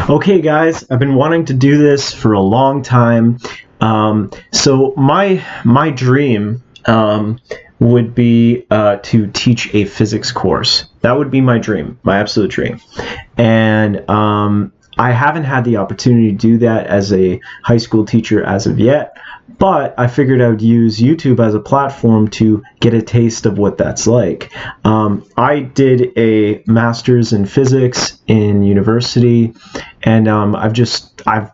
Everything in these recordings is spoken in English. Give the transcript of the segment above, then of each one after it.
Okay, guys, I've been wanting to do this for a long time. So my dream would be to teach a physics course. That would be my dream, my absolute dream. And I haven't had the opportunity to do that as a high school teacher as of yet, but I figured I would use YouTube as a platform to get a taste of what that's like. I did a master's in physics in university, and I've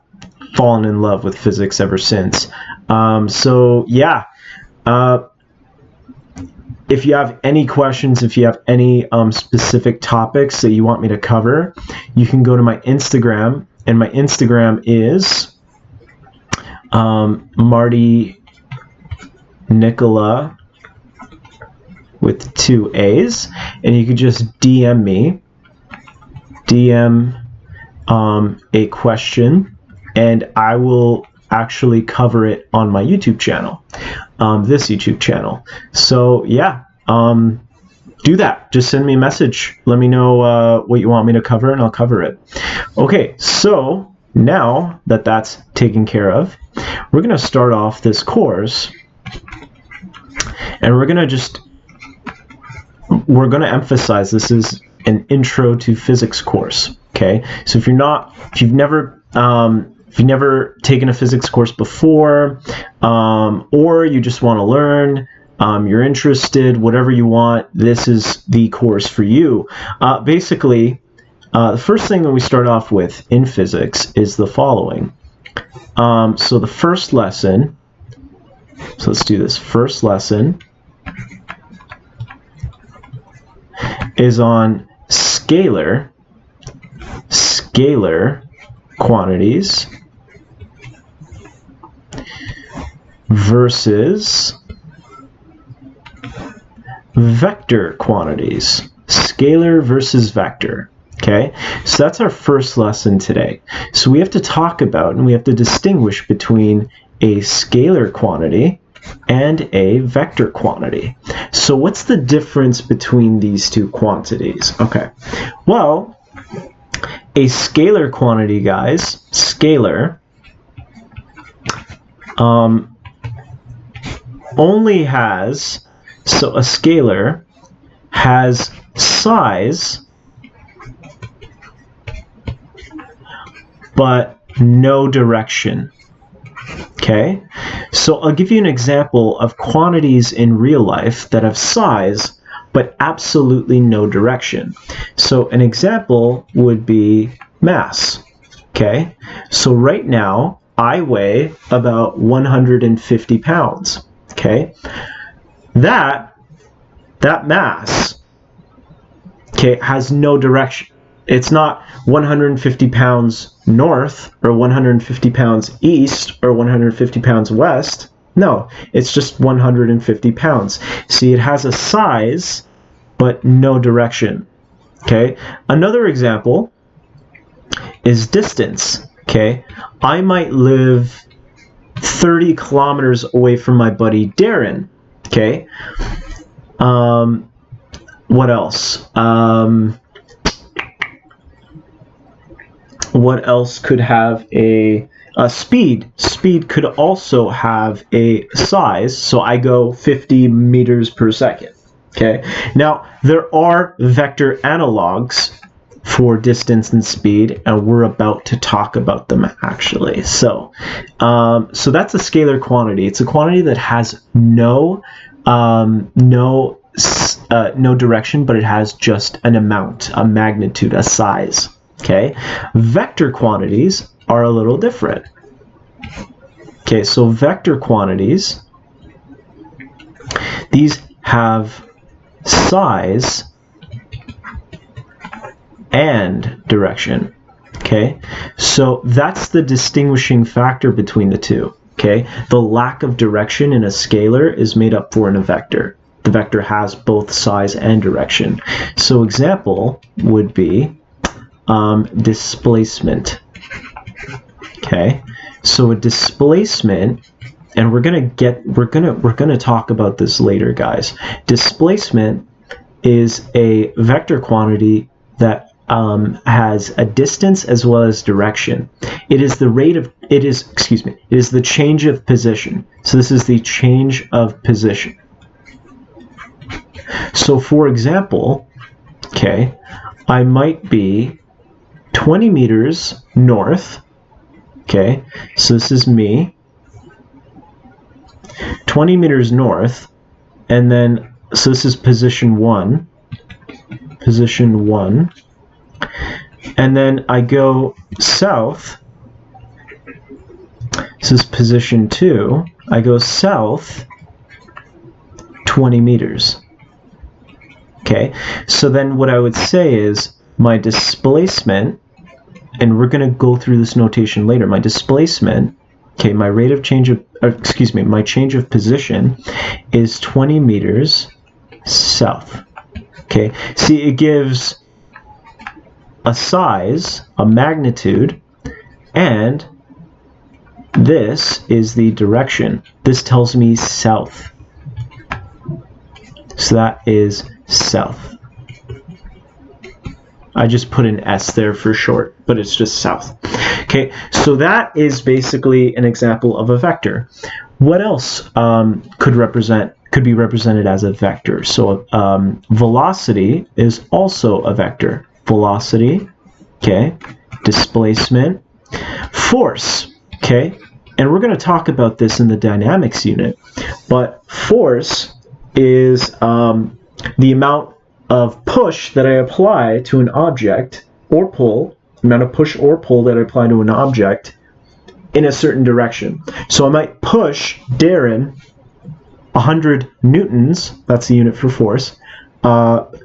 fallen in love with physics ever since. So yeah, if you have any questions, if you have any specific topics that you want me to cover, you can go to my Instagram, and my Instagram is Marty Nicola with 2 A's, and you could just DM me, a question, and I will actually cover it on my YouTube channel, this YouTube channel. So yeah, do that. Just send me a message. Let me know what you want me to cover, and I'll cover it. Okay, so now that that's taken care of, we're going to start off this course, and we're going to emphasize this is an intro to physics course. Okay, so if you've never taken a physics course before, or you just want to learn, you're interested, whatever you want, this is the course for you. Basically, the first thing that we start off with in physics is the following. So the first lesson, so let's do this. First lesson is on scalar quantities versus vector quantities. Scalar versus vector. Okay, so that's our first lesson today. So we have to talk about and we have to distinguish between a scalar quantity and a vector quantity. So what's the difference between these two quantities? Okay, well, a scalar quantity, guys, scalar, only has, so a scalar has size but no direction. Okay, so I'll give you an example of quantities in real life that have size but absolutely no direction. So an example would be mass. Okay, so right now I weigh about 150 pounds. Okay, that mass, okay, has no direction. It's not 150 pounds north or 150 pounds east or 150 pounds west. No, it's just 150 pounds. See, it has a size but no direction. Okay, another example is distance. Okay, I might live 30 kilometers away from my buddy Darren. Okay, what else? What else could have a speed? Speed could also have a size. So I go 50 meters per second. Okay. Now there are vector analogs for distance and speed, and we're about to talk about them actually. So, so that's a scalar quantity. It's a quantity that has no direction, but it has just an amount, a magnitude, a size. Okay, vector quantities are a little different. Okay, so vector quantities, these have size and direction. Okay, so that's the distinguishing factor between the two. Okay, the lack of direction in a scalar is made up for in a vector. The vector has both size and direction. So example would be displacement. Okay, so a displacement, and we're gonna talk about this later, guys. Displacement is a vector quantity that has a distance as well as direction. It is the change of position. So this is the change of position. So for example, okay, I might be 20 meters north. Okay, so this is me. 20 meters north, and then, so this is position 1. Position 1. And then I go south. This is position 2. I go south 20 meters. Okay, so then what I would say is my displacement, and we're going to go through this notation later, my displacement, okay, my rate of change of, my change of position is 20 meters south. Okay, see, it gives a size, a magnitude, and this is the direction. This tells me south. So that is south. I just put an S there for short, but it's just south. Okay, so that is basically an example of a vector. What else could be represented as a vector? So velocity is also a vector. Velocity, okay, displacement, force, okay, and we're going to talk about this in the dynamics unit, but force is the amount of push that I apply to an object, or pull, amount of push or pull that I apply to an object in a certain direction. So I might push Darren 100 newtons, that's the unit for force,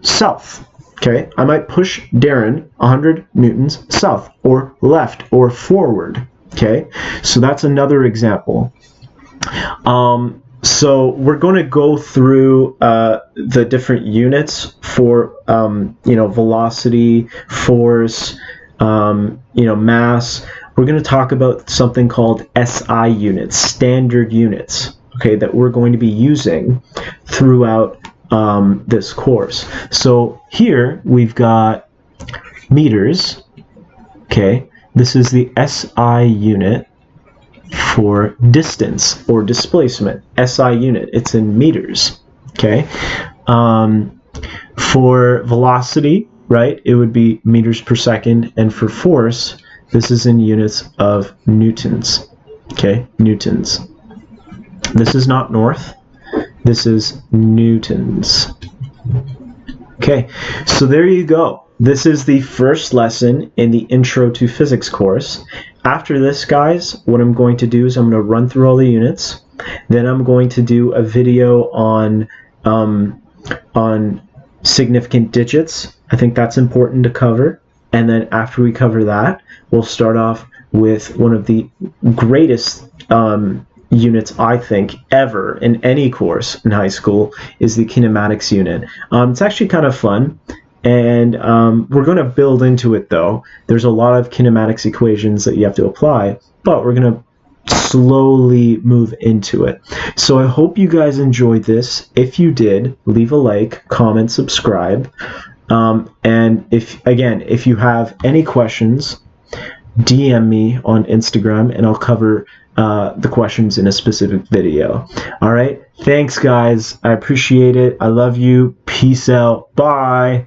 south. Okay, I might push Darren 100 newtons south, or left, or forward. Okay, so that's another example. So we're going to go through the different units for velocity, force, mass. We're going to talk about something called SI units, standard units, okay, that we're going to be using throughout this course. So here we've got meters. Okay, this is the SI unit for distance or displacement. SI unit, it's in meters. Okay, for velocity, right, it would be meters per second, and for force, this is in units of newtons. Okay, newtons. This is not north, this is newtons. Okay, so there you go. This is the first lesson in the Intro to Physics course. After this, guys, what I'm going to do is I'm going to run through all the units. Then I'm going to do a video on significant digits. I think that's important to cover. And then after we cover that, we'll start off with one of the greatest units, I think, ever in any course in high school, is the kinematics unit. It's actually kind of fun. And we're going to build into it, though. There's a lot of kinematics equations that you have to apply, but we're going to slowly move into it. So I hope you guys enjoyed this. If you did, leave a like, comment, subscribe. And if you have any questions, DM me on Instagram, and I'll cover the questions in a specific video. All right. Thanks, guys. I appreciate it. I love you. Peace out. Bye.